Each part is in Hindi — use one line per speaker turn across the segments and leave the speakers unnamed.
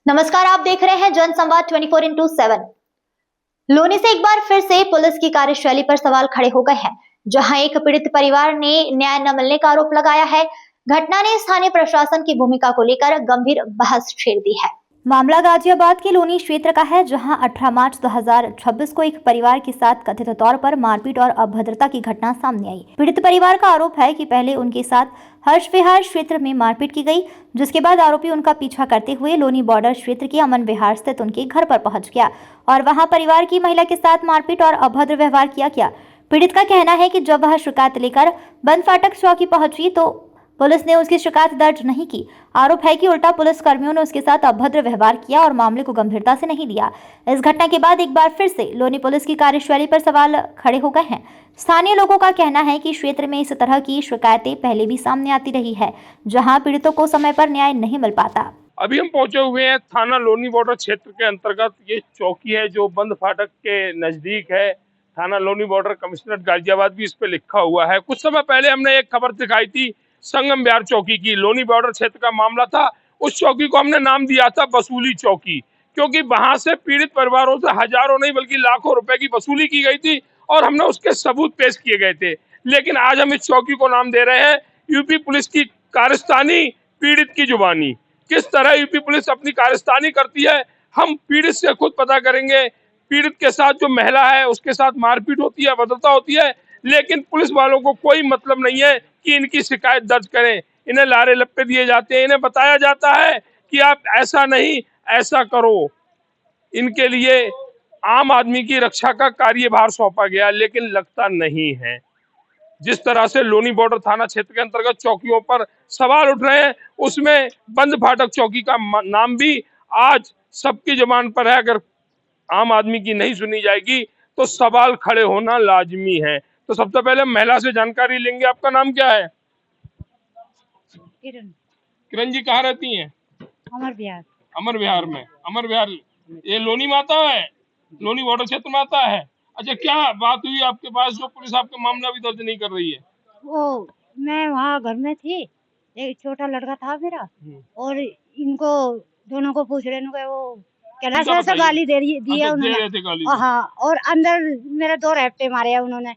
नमस्कार, आप देख रहे हैं जन संवाद 24x7। लोनी से एक बार फिर से पुलिस की कार्यशैली पर सवाल खड़े हो गए हैं, जहां एक पीड़ित परिवार ने न्याय न मिलने का आरोप लगाया है। घटना ने स्थानीय प्रशासन की भूमिका को लेकर गंभीर बहस छेड़ दी है। मामला गाजियाबाद के लोनी क्षेत्र का है, जहां 18 मार्च 2026 को एक परिवार के साथ कथित तौर पर मारपीट और अभद्रता की घटना सामने आई। पीड़ित परिवार का आरोप है कि पहले उनके साथ हर्ष विहार क्षेत्र में मारपीट की गई, जिसके बाद आरोपी उनका पीछा करते हुए लोनी बॉर्डर क्षेत्र के अमन विहार स्थित उनके घर पर पहुंच गया और वहां परिवार की महिला के साथ मारपीट और अभद्र व्यवहार किया गया। पीड़ित का कहना है कि जब वह शिकायत लेकर बंद फाटक चौकी पहुंची तो पुलिस ने उसकी शिकायत दर्ज नहीं की। आरोप है कि उल्टा पुलिस कर्मियों ने उसके साथ अभद्र व्यवहार किया और मामले को गंभीरता से नहीं लिया। इस घटना के बाद एक बार फिर से लोनी पुलिस की कार्यशैली पर सवाल खड़े हो गए हैं। स्थानीय लोगों का कहना है कि क्षेत्र में इस तरह की शिकायतें पहले भी सामने आती रही है, जहां पीड़ितों को समय पर न्याय नहीं मिल पाता।
अभी हम पहुंचे हुए हैं थाना लोनी बॉर्डर क्षेत्र के अंतर्गत। ये चौकी है जो बंद फाटक के नजदीक है। थाना लोनी बॉर्डर कमिश्नरेट गाजियाबाद भी इस पे लिखा हुआ है। कुछ समय पहले हमने एक खबर दिखाई थी संगम विहार चौकी की। लोनी बॉर्डर क्षेत्र का मामला था। उस चौकी को हमने नाम दिया था वसूली चौकी, क्योंकि वहां से पीड़ित परिवारों से हजारों नहीं बल्कि लाखों रुपए की वसूली की गई थी और हमने उसके सबूत पेश किए गए थे। लेकिन आज हम इस चौकी को नाम दे रहे हैं यूपी पुलिस की कारस्तानी, पीड़ित की जुबानी। किस तरह यूपी पुलिस अपनी कारस्तानी करती है हम पीड़ित से खुद पता करेंगे। पीड़ित के साथ जो महिला है उसके साथ मारपीट होती है, अभद्रता होती है, लेकिन पुलिस वालों को कोई मतलब नहीं है कि इनकी शिकायत दर्ज करें। इन्हें लारे लप्पे दिए जाते हैं, इन्हें बताया जाता है कि आप ऐसा नहीं ऐसा करो। इनके लिए आम आदमी की रक्षा का कार्यभार सौंपा गया, लेकिन लगता नहीं है। जिस तरह से लोनी बॉर्डर थाना क्षेत्र के अंतर्गत चौकियों पर सवाल उठ रहे हैं, उसमें बंद फाटक चौकी का नाम भी आज सबकी जुबान पर है। अगर आम आदमी की नहीं सुनी जाएगी तो सवाल खड़े होना लाजमी है। तो सबसे पहले महिला से जानकारी लेंगे। आपका नाम क्या है?
किरण।
किरण जी कहाँ रहती हैं?
अमर विहार।
अमर विहार में। अमर विहार ये लोनी में आता है, लोनी बॉर्डर क्षेत्र में आता है। अच्छा, क्या बात हुई आपके पास जो पुलिस आपका मामला भी दर्ज नहीं कर रही है?
वो मैं वहाँ घर में थी, एक छोटा लड़का था मेरा और इनको दोनों को पूछ रहे थे, वो कैसा सा गाली दी है उन्होंने। हाँ, और अंदर मेरे 2 रैप्टे मारे हैं उन्होंने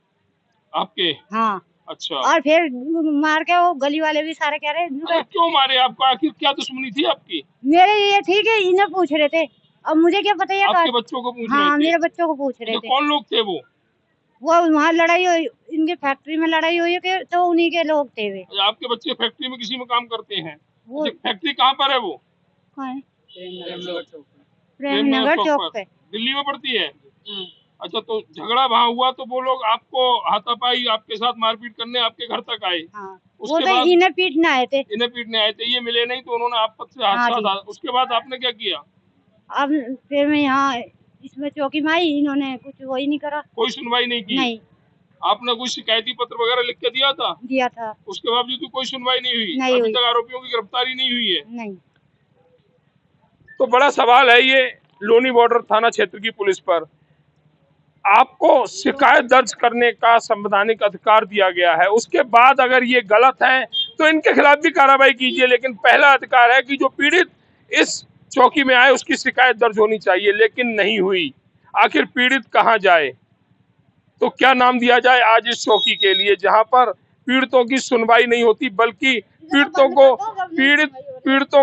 आपके।
हाँ।
अच्छा।
और फिर मार के वो गली वाले भी सारे कह रहे हैं
क्यों मारे आपको? आखिर क्या दुश्मनी थी आपकी?
मेरे ये ठीक है, इन्हें पूछ रहे थे, अब मुझे क्या पता है।
आपके बच्चों को पूछ रहे थे?
हाँ, मेरे बच्चों को पूछ रहे थे।
कौन लोग थे वो?
वहाँ लड़ाई हुई, इनकी फैक्ट्री में लड़ाई हुई है तो उन्हीं के लोग थे वे।
आपके बच्चे फैक्ट्री में किसी में काम करते हैं?
वो
फैक्ट्री कहाँ पर है वो?
प्रेमनगर चौक पे।
दिल्ली में पड़ती है। अच्छा, तो झगड़ा वहाँ हुआ तो वो लोग आपको हाथापाई, आपके साथ मारपीट करने आपके घर तक आए?
हाँ,
उसके
वो तो
बाद
इन्हें पीटने आए थे।
इन्हें पीटने आए थे, ये मिले नहीं तो उन्होंने आप से
हाँ
हाथ। उसके बाद आपने क्या किया?
अब फिर मैं यहाँ इसमें चौकी में आई, इन्होंने कुछ वही नहीं करा।
कोई सुनवाई नहीं की?
नहीं।
आपने कोई शिकायती पत्र वगैरह लिख के दिया था?
दिया था।
उसके बावजूद भी कोई सुनवाई नहीं हुई?
नहीं
अभी
हुई।
तक आरोपियों की गिरफ्तारी नहीं हुई है?
नहीं।
तो बड़ा सवाल है ये लोनी बॉर्डर थाना क्षेत्र की पुलिस पर। आपको शिकायत दर्ज करने का संवैधानिक अधिकार दिया गया है, उसके बाद अगर ये गलत है तो इनके खिलाफ भी कार्रवाई कीजिए, लेकिन पहला अधिकार है कि जो पीड़ित इस चौकी में आए उसकी शिकायत दर्ज होनी चाहिए, लेकिन नहीं हुई। आखिर पीड़ित कहाँ जाए? तो क्या नाम दिया जाए आज इस चौकी के लिए, जहां पर पीड़ितों की सुनवाई नहीं होती, बल्कि पीड़ितों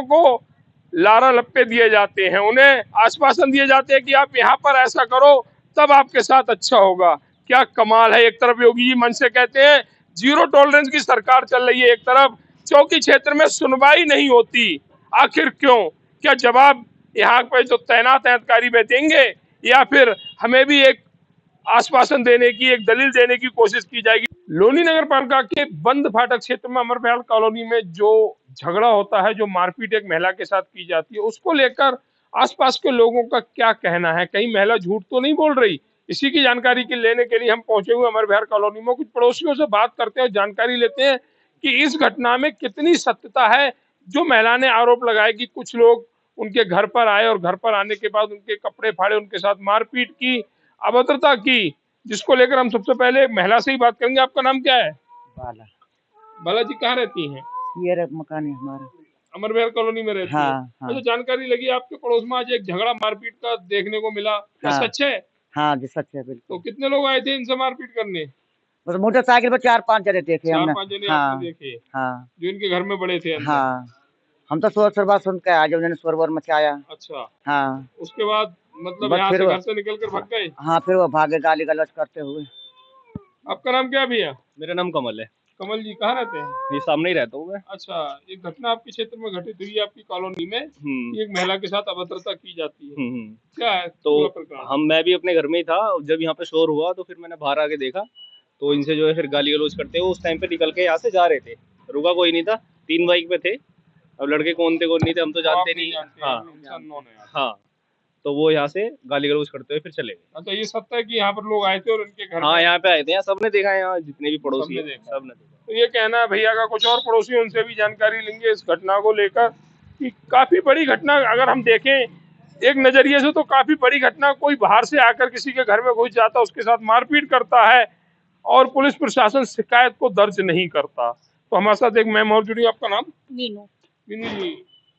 को लारा लप्पे दिए जाते हैं, उन्हें आश्वासन दिए जाते हैं कि आप यहाँ पर ऐसा करो तब आपके साथ अच्छा होगा। क्या कमाल है। एक तरफ योगी जी मन से कहते हैं जीरो टॉलरेंस की सरकार चल रही है, एक तरफ चौकी क्षेत्र में सुनवाई नहीं होती। आखिर क्यों? क्या जवाब यहाँ पे जो तैनात अधिकारी में देंगे, या फिर हमें भी एक आश्वासन देने की, एक दलील देने की कोशिश की जाएगी? लोनी नगर पालिका के बंद फाटक क्षेत्र में अमर विहार कॉलोनी में जो झगड़ा होता है, जो मारपीट एक महिला के साथ की जाती है, उसको लेकर आसपास के लोगों का क्या कहना है? कहीं महिला झूठ तो नहीं बोल रही? इसी की जानकारी के लेने के लिए हम पहुंचे हुए अमर विहार कॉलोनी में। कुछ पड़ोसियों से बात करते हैं, जानकारी लेते हैं कि इस घटना में कितनी सत्यता है। जो महिला ने आरोप लगाया कि कुछ लोग उनके घर पर आए और घर पर आने के बाद उनके कपड़े फाड़े, उनके साथ मारपीट की, अभद्रता की, जिसको लेकर हम सबसे पहले महिला से ही बात करेंगे। आपका नाम क्या है?
बाला।
बाला जी कहाँ रहती हैं?
ये मकान है हमारा।
अमर विहार कॉलोनी में रहती है।
हाँ।
अच्छा, जानकारी लगी आपके पड़ोस में आज एक झगड़ा मारपीट का देखने को मिला, क्या
हाँ।
सच है?
हाँ जी, सच है बिल्कुल।
तो कितने लोग आए थे इनसे मारपीट करने?
बस मोटरसाइकिल पर 4-5 जने देखे हमने।
4-5 जने
हाँ
आपने देखे
हाँ
जो इनके घर में बड़े थे अंदर?
हाँ, हम तो शोर शराबा सुन के आए, जब उन्होंने शोर वोर मचाया।
अच्छा,
हाँ,
उसके बाद मतलब
बस
यहाँ
फिर
से
वो-
घर से निकल कर भाग गए?
हाँ, फिर वो भागे गाली गलौज करते हुए।
आपका नाम क्या है भैया?
मेरा नाम कमल है,
कमल जी, कहाँ रहते हैं?
ये सामने ही रहता हूँ मैं।
अच्छा, एक घटना आपके क्षेत्र में घटित हुई है आपकी कॉलोनी में, कि एक महिला के साथ अभद्रता की जाती है, क्या है
तो
पूरा प्रकरण?
मैं भी अपने घर में ही था, जब यहाँ पे शोर हुआ तो फिर मैंने बाहर आके देखा, तो इनसे जो है फिर गाली गलौज करते हुए उस टाइम पे निकल के यहाँ से जा रहे थे। रुका कोई नहीं था, 3 बाइक पे थे। अब लड़के कौन थे कौन नहीं थे हम तो जानते नहीं। हाँ, तो वो यहाँ से गाली गलौज करते हुए फिर चले गए।
अच्छा, ये सत्य है कि यहाँ पर लोग आए थे और उनके घर
हाँ,
में
यहाँ पे आए थे, यहाँ सबने देखा है, यहाँ जितने भी पड़ोसी
सबने
हैं,
देखा।
सबने देखा।
तो ये कहना है भैया का, कुछ और पड़ोसी हैं, उनसे भी जानकारी लेंगे इस घटना को लेकर कि काफी बड़ी घटना अगर हम देखें एक नजरिए से तो काफी बड़ी घटना। कोई बाहर से आकर किसी के घर में घुस जाता, उसके साथ मारपीट करता है और पुलिस प्रशासन शिकायत को दर्ज नहीं करता। तो हमारे साथ एक मैम और जुड़ी, आपका नाम?
मीनू।
मीनू जी,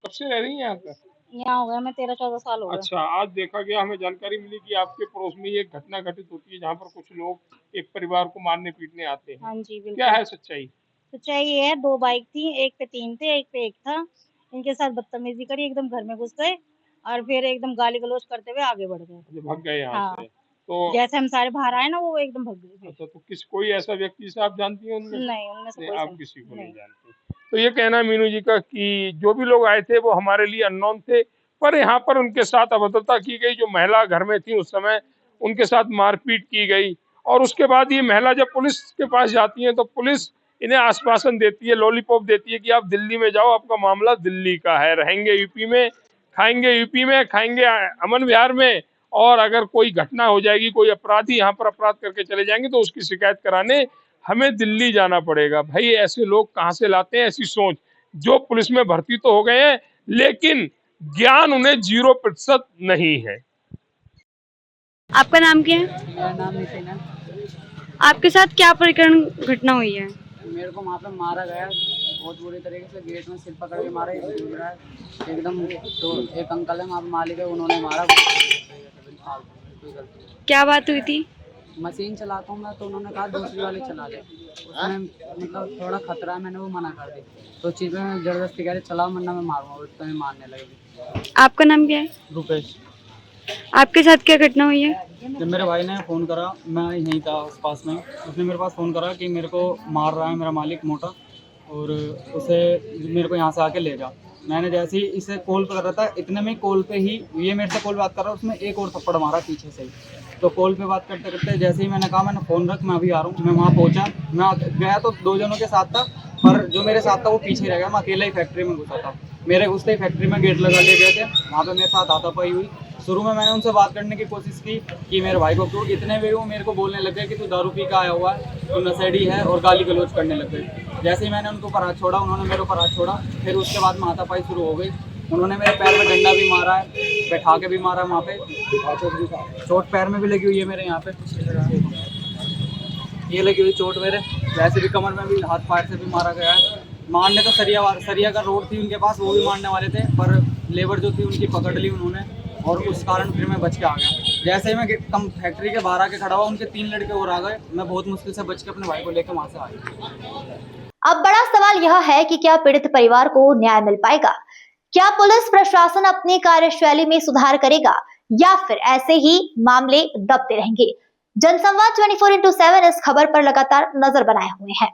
कब से रह रही हैं यहाँ पर?
यहाँ हो गया मैं 13-14 साल हो गए।
अच्छा, आज देखा गया, हमें जानकारी मिली कि आपके पड़ोस में ये एक घटना घटित होती है जहाँ पर कुछ लोग एक परिवार को मारने पीटने आते हैं।
हाँ जी, बिल्कुल।
क्या है सच्चाई?
सच्चाई ये है, 2 बाइक थी, एक पे 3 थे, एक पे 1 था। इनके साथ बदतमीजी करी, एकदम घर में घुस गए और फिर एकदम गाली गलौज करते हुए आगे बढ़ गए।
भाग गए यहाँ
हाँ।
से? तो
जैसे हम सारे बाहर आए ना, वो एकदम भाग गए।
अच्छा, तो कोई ऐसा व्यक्ति जिसे आप जानती हैं उनमें?
नहीं, उनमें से
नहीं,
कोई
आप
से
किसी को
नहीं।
नहीं जानती। तो ये कहना है मीनू जी का कि जो भी लोग आए थे वो हमारे लिए अननोन थे, पर यहाँ पर उनके साथ अभद्रता की गई। जो महिला घर में थी उस समय उनके साथ मारपीट की गई और उसके बाद ये महिला जब पुलिस के पास जाती है तो पुलिस इन्हें आश्वासन देती है, लॉलीपॉप देती है कि आप दिल्ली में जाओ, आपका मामला दिल्ली का है, रहेंगे यूपी में, खाएंगे अमन विहार में, और अगर कोई घटना हो जाएगी, कोई अपराधी यहाँ पर अपराध करके चले जाएंगे तो उसकी शिकायत कराने हमें दिल्ली जाना पड़ेगा। भाई, ऐसे लोग कहाँ से लाते हैं ऐसी सोच? जो पुलिस में भर्ती तो हो गए हैं लेकिन ज्ञान उन्हें 0% नहीं है।
आपका नाम क्या है?
मेरा नाम नितिन है।
आपके साथ क्या प्रकरण घटना हुई है?
मेरे को वहाँ पे मारा गया बहुत बुरी तरीके से, गेट में सिर पकड़ के मारा एकदम। तो एक अंकल है वहाँ पे मालिक है, उन्होंने मारा।
क्या बात हुई थी?
मशीन चलाता हूँ मैं, तो उन्होंने कहा दूसरी वाली चला ले। उसमें मतलब थोड़ा खतरा है, मैंने वो मना कर दी। तो चीज़ में जबरदस्ती कह रहे चलाओ वरना मैं मारूंगा, उसको मैं मारने लगी।
आपका नाम क्या है?
रुपेश।
आपके साथ क्या घटना हुई है?
जब मेरे भाई ने फ़ोन करा, मैं यहीं था आस पास में, उसने मेरे पास फ़ोन करा कि मेरे को मार रहा है मेरा मालिक मोटा, और उसे मेरे को यहाँ से आके ले जा। मैंने जैसे ही इसे कॉल पर कर रहा था, इतने में कॉल पे ही ये मेरे से कॉल बात कर रहा है, उसमें एक और थप्पड़ मारा पीछे से ही। तो कॉल पे बात करते करते जैसे ही मैंने कहा मैंने फ़ोन रख, मैं अभी आ रहा हूँ, मैं वहाँ पहुँचा। मैं गया तो 2 जनों के साथ था, पर जो मेरे साथ था वो पीछे रह गया। मैं अकेला ही फैक्ट्री में घुसा था। मेरे घुसते ही फैक्ट्री में गेट लगा लिए गए थे, वहाँ पर मेरे साथ हाथापाई हुई। शुरू में मैंने उनसे बात करने की कोशिश की कि मेरे भाई को क्यों, इतने भी वो मेरे को बोलने लग गए कि तू दारू पी का आया हुआ है, तू नशेड़ी है, और गाली गलौज करने लग गए। जैसे ही मैंने उनको ऊपर हाथ छोड़ा, उन्होंने मेरे ऊपर हाथ छोड़ा। फिर उसके बाद हाथापाई शुरू हो गई। उन्होंने मेरे पैर में डंडा भी मारा है, बैठा के भी मारा है, वहाँ पे चोट पैर में भी लगी हुई है मेरे, यहाँ पे ये लगी हुई चोट मेरे। वैसे भी कमर में भी हाथ पैर से भी मारा गया है। मारने तो सरिया का रोड थी उनके पास, वो भी मारने वाले थे, पर लेबर जो थी उनकी पकड़ ली उन्होंने, और उस कारण फिर मैं बच के आ गया। जैसे ही मैं कम फैक्ट्री के बाहर आके खड़ा हुआ, उनके 3 लड़के और आ गए। मैं बहुत मुश्किल से बच के अपने भाई को लेकर वहाँ से आ गया।
अब बड़ा सवाल यह है कि क्या पीड़ित परिवार को न्याय मिल पाएगा? क्या पुलिस प्रशासन अपनी कार्यशैली में सुधार करेगा या फिर ऐसे ही मामले दबते रहेंगे? जनसंवाद 24x7 इस खबर पर लगातार नजर बनाए हुए हैं।